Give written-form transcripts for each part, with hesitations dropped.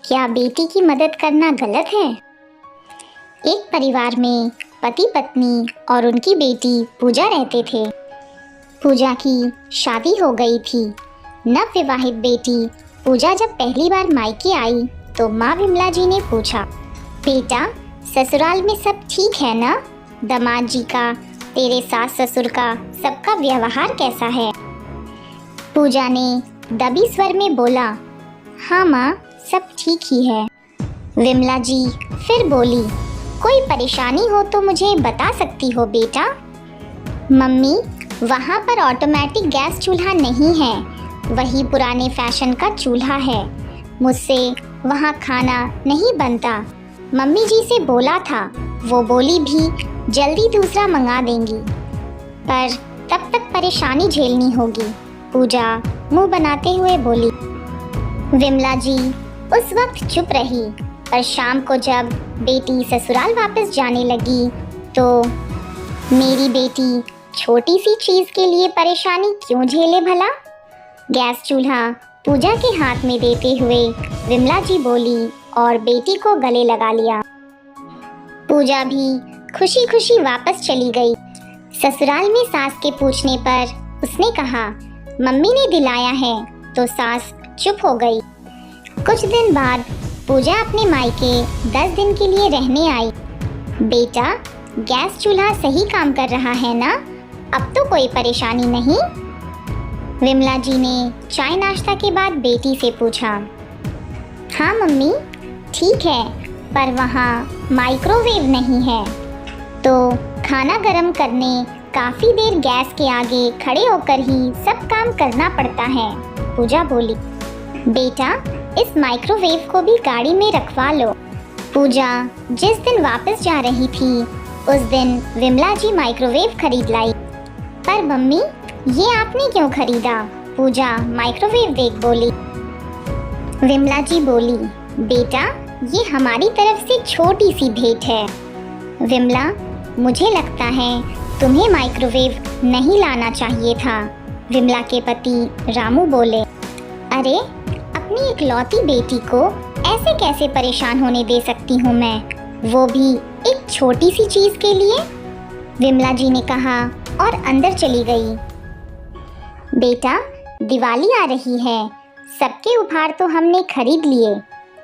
क्या बेटी की मदद करना गलत है? एक परिवार में पति पत्नी और उनकी बेटी पूजा रहते थे। पूजा की शादी हो गई थी। नवविवाहित बेटी पूजा जब पहली बार मायके आई तो माँ विमला जी ने पूछा, बेटा ससुराल में सब ठीक है ना? दामाद जी का, तेरे सास ससुर का, सबका व्यवहार कैसा है? पूजा ने दबी स्वर में बोला, हाँ माँ, सब ठीक ही है। विमला जी फिर बोली, कोई परेशानी हो तो मुझे बता सकती हो बेटा। मम्मी, वहाँ पर ऑटोमेटिक गैस चूल्हा नहीं है, वही पुराने फैशन का चूल्हा है। मुझसे वहाँ खाना नहीं बनता। मम्मी जी से बोला था, वो बोली भी जल्दी दूसरा मंगा देंगी, पर तब तक परेशानी झेलनी होगी। पूजा मुंह बनाते हुए बोली। विमला जी उस वक्त चुप रही, पर शाम को जब बेटी ससुराल वापस जाने लगी तो मेरी बेटी छोटी सी चीज़ के लिए परेशानी क्यों झेले भला? गैस चूल्हा पूजा के हाथ में देते हुए विमला जी बोली और बेटी को गले लगा लिया। पूजा भी खुशी खुशी वापस चली गई। ससुराल में सास के पूछने पर उसने कहा, मम्मी ने दिलाया है, तो सास चुप हो गई। कुछ दिन बाद पूजा अपने मायके 10 दिन के लिए रहने आई। बेटा, गैस चूल्हा सही काम कर रहा है ना? अब तो कोई परेशानी नहीं? विमला जी ने चाय नाश्ता के बाद बेटी से पूछा। हाँ मम्मी, ठीक है, पर वहाँ माइक्रोवेव नहीं है, तो खाना गर्म करने काफ़ी देर गैस के आगे खड़े होकर ही सब काम करना पड़ता है। पूजा बोली। बेटा, इस माइक्रोवेव को भी गाड़ी में रखवा लो। पूजा जिस दिन वापस जा रही थी उस दिन विमला जी माइक्रोवेव खरीद लाई। पर मम्मी, ये आपने क्यों खरीदा? पूजा माइक्रोवेव देख बोली। विमला जी बोली, बेटा ये हमारी तरफ से छोटी सी भेंट है। विमला, मुझे लगता है तुम्हें माइक्रोवेव नहीं लाना चाहिए था। विमला के पति रामू बोले। अरे, अपनी इकलौती बेटी को ऐसे कैसे परेशान होने दे सकती हूँ मैं, वो भी एक छोटी सी चीज़ के लिए? विमला जी ने कहा और अंदर चली गई। बेटा, दिवाली आ रही है, सबके उपहार तो हमने खरीद लिए,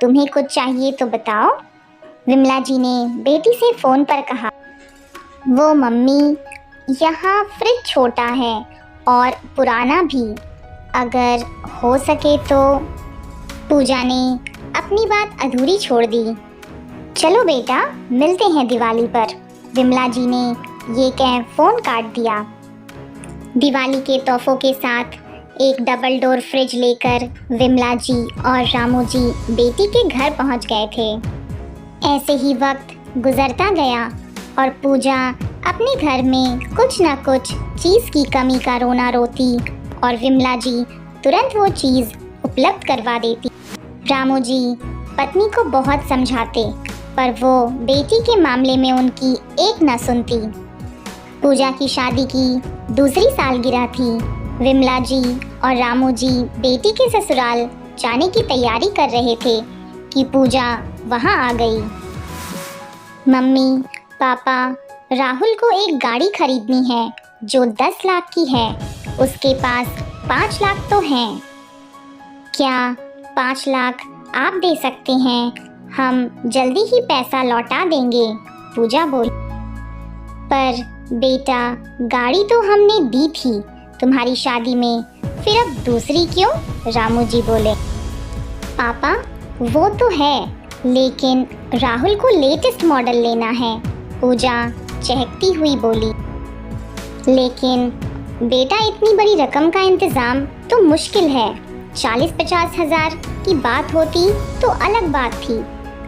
तुम्हें कुछ चाहिए तो बताओ। विमला जी ने बेटी से फ़ोन पर कहा। वो मम्मी, यहाँ फ्रिज छोटा है और पुराना भी, अगर हो सके तो। पूजा ने अपनी बात अधूरी छोड़ दी। चलो बेटा, मिलते हैं दिवाली पर। विमला जी ने ये कह फ़ोन काट दिया। दिवाली के तोहफों के साथ एक डबल डोर फ्रिज लेकर विमला जी और रामू जी बेटी के घर पहुंच गए थे। ऐसे ही वक्त गुजरता गया और पूजा अपने घर में कुछ न कुछ चीज़ की कमी का रोना रोती और विमला जी तुरंत वो चीज़ उपलब्ध करवा देती। रामू जी पत्नी को बहुत समझाते, पर वो बेटी के मामले में उनकी एक न सुनती। पूजा की शादी की दूसरी सालगिरह थी। विमला जी और रामू जी बेटी के ससुराल जाने की तैयारी कर रहे थे कि पूजा वहाँ आ गई। मम्मी, पापा, राहुल को एक गाड़ी खरीदनी है जो 10 लाख की है। उसके पास 5 लाख तो हैं। क्या 5 लाख आप दे सकते हैं? हम जल्दी ही पैसा लौटा देंगे। पूजा बोली। पर बेटा, गाड़ी तो हमने दी थी तुम्हारी शादी में, फिर अब दूसरी क्यों? रामू जी बोले। पापा, वो तो है, लेकिन राहुल को लेटेस्ट मॉडल लेना है। पूजा चहकती हुई बोली। लेकिन बेटा, इतनी बड़ी रकम का इंतज़ाम तो मुश्किल है। 40-50 हज़ार की बात होती तो अलग बात थी।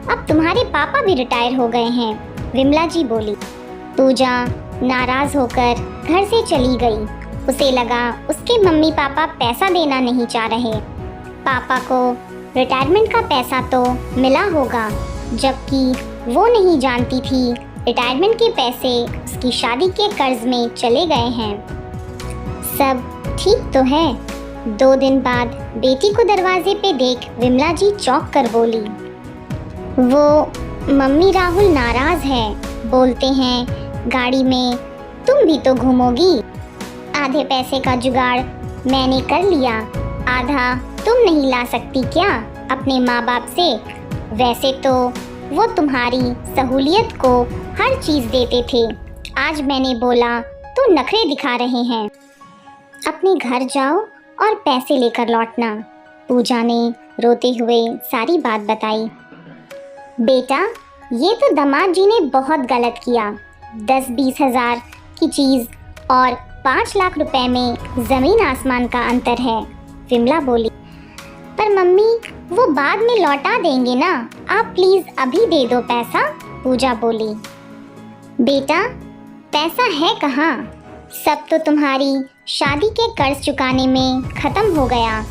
अब तुम्हारे पापा भी रिटायर हो गए हैं। विमला जी बोली। पूजा नाराज़ होकर घर से चली गई। उसे लगा उसके मम्मी पापा पैसा देना नहीं चाह रहे। पापा को रिटायरमेंट का पैसा तो मिला होगा, जबकि वो नहीं जानती थी रिटायरमेंट के पैसे उसकी शादी के कर्ज में चले गए हैं। सब ठीक तो है। 2 दिन बाद बेटी को दरवाजे पे देख विमला जी चौंक कर बोली। वो मम्मी, राहुल नाराज है, बोलते हैं गाड़ी में तुम भी तो घूमोगी। आधे पैसे का जुगाड़ मैंने कर लिया, आधा तुम नहीं ला सकती क्या अपने माँ बाप से? वैसे तो वो तुम्हारी सहूलियत को हर चीज़ देते थे, आज मैंने बोला तो नखरे दिखा रहे हैं। अपने घर जाओ और पैसे लेकर लौटना। पूजा ने रोते हुए सारी बात बताई। बेटा, ये तो दामाद जी ने बहुत गलत किया। 10-20 हज़ार की चीज़ और 5 लाख रुपए में ज़मीन आसमान का अंतर है, विमला बोली। पर मम्मी, वो बाद में लौटा देंगे ना, आप प्लीज़ अभी दे दो पैसा, पूजा बोली। बेटा, पैसा है कहाँ? सब तो तुम्हारी शादी के कर्ज चुकाने में ख़त्म हो गया।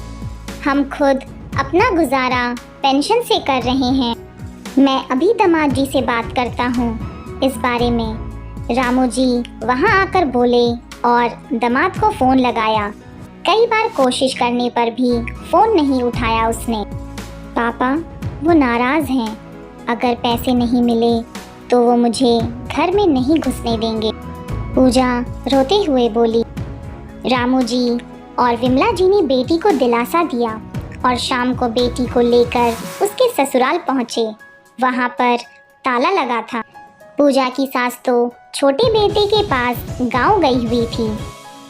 हम खुद अपना गुजारा पेंशन से कर रहे हैं। मैं अभी दामाद जी से बात करता हूँ इस बारे में। रामू जी वहाँ आकर बोले और दामाद को फ़ोन लगाया। कई बार कोशिश करने पर भी फ़ोन नहीं उठाया उसने। पापा, वो नाराज़ हैं, अगर पैसे नहीं मिले तो वो मुझे घर में नहीं घुसने देंगे, पूजा रोते हुए बोली। रामू जी और विमला जी ने बेटी को दिलासा दिया और शाम को बेटी को लेकर उसके ससुराल पहुँचे। वहाँ पर ताला लगा था। पूजा की सास तो छोटे बेटे के पास गांव गई हुई थी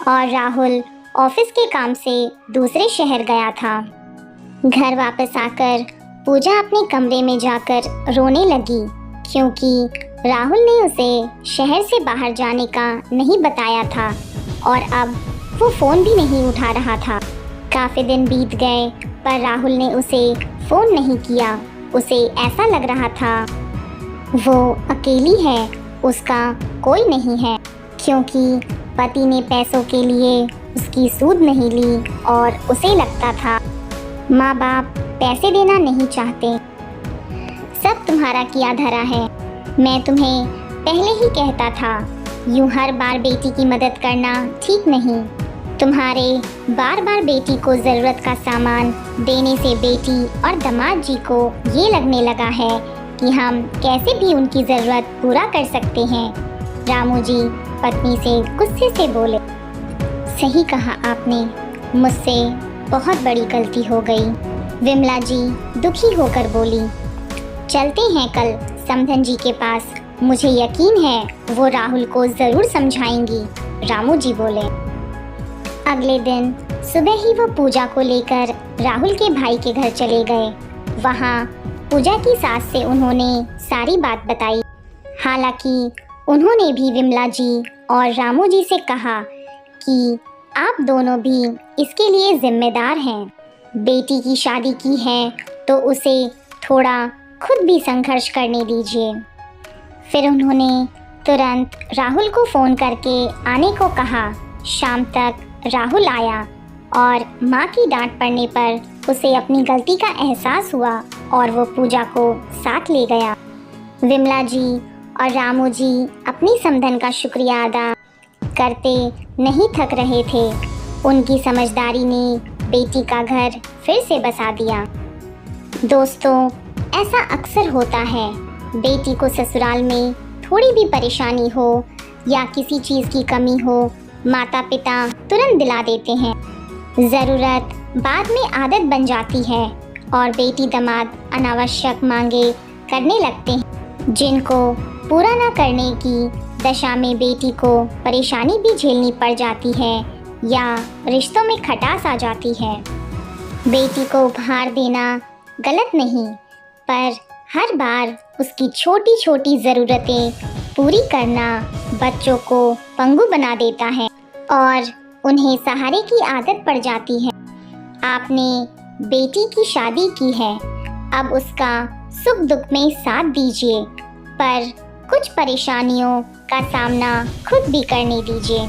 और राहुल ऑफिस के काम से दूसरे शहर गया था। घर वापस आकर पूजा अपने कमरे में जाकर रोने लगी, क्योंकि राहुल ने उसे शहर से बाहर जाने का नहीं बताया था और अब वो फ़ोन भी नहीं उठा रहा था। काफ़ी दिन बीत गए पर राहुल ने उसे फ़ोन नहीं किया। उसे ऐसा लग रहा था वो अकेली है, उसका कोई नहीं है, क्योंकि पति ने पैसों के लिए उसकी सूद नहीं ली और उसे लगता था माँ बाप पैसे देना नहीं चाहते। सब तुम्हारा किया धरा है। मैं तुम्हें पहले ही कहता था, यूँ हर बार बेटी की मदद करना ठीक नहीं। तुम्हारे बार बार बेटी को ज़रूरत का सामान देने से बेटी और दामाद जी को ये लगने लगा है कि हम कैसे भी उनकी ज़रूरत पूरा कर सकते हैं। रामू जी पत्नी से गुस्से से बोले। सही कहा आपने, मुझसे बहुत बड़ी गलती हो गई, विमला जी दुखी होकर बोली। चलते हैं कल समधन जी के पास, मुझे यकीन है वो राहुल को ज़रूर समझाएंगी, रामू जी बोले। अगले दिन सुबह ही वो पूजा को लेकर राहुल के भाई के घर चले गए। वहाँ पूजा की सास से उन्होंने सारी बात बताई। हालांकि उन्होंने भी विमला जी और रामू जी से कहा कि आप दोनों भी इसके लिए जिम्मेदार हैं। बेटी की शादी की है तो उसे थोड़ा खुद भी संघर्ष करने दीजिए। फिर उन्होंने तुरंत राहुल को फ़ोन करके आने को कहा। शाम तक राहुल आया और माँ की डांट पड़ने पर उसे अपनी गलती का एहसास हुआ और वो पूजा को साथ ले गया। विमला जी और रामू जी अपनी समधन का शुक्रिया अदा करते नहीं थक रहे थे। उनकी समझदारी ने बेटी का घर फिर से बसा दिया। दोस्तों, ऐसा अक्सर होता है, बेटी को ससुराल में थोड़ी भी परेशानी हो या किसी चीज़ की कमी हो, माता पिता तुरंत दिला देते हैं। ज़रूरत बाद में आदत बन जाती है और बेटी दामाद अनावश्यक मांगे करने लगते हैं, जिनको पूरा ना करने की दशा में बेटी को परेशानी भी झेलनी पड़ जाती है या रिश्तों में खटास आ जाती है। बेटी को उपहार देना गलत नहीं, पर हर बार उसकी छोटी छोटी ज़रूरतें पूरी करना बच्चों को पंगु बना देता है और उन्हें सहारे की आदत पड़ जाती है। आपने बेटी की शादी की है, अब उसका सुख दुख में साथ दीजिए, पर कुछ परेशानियों का सामना खुद भी करने दीजिए।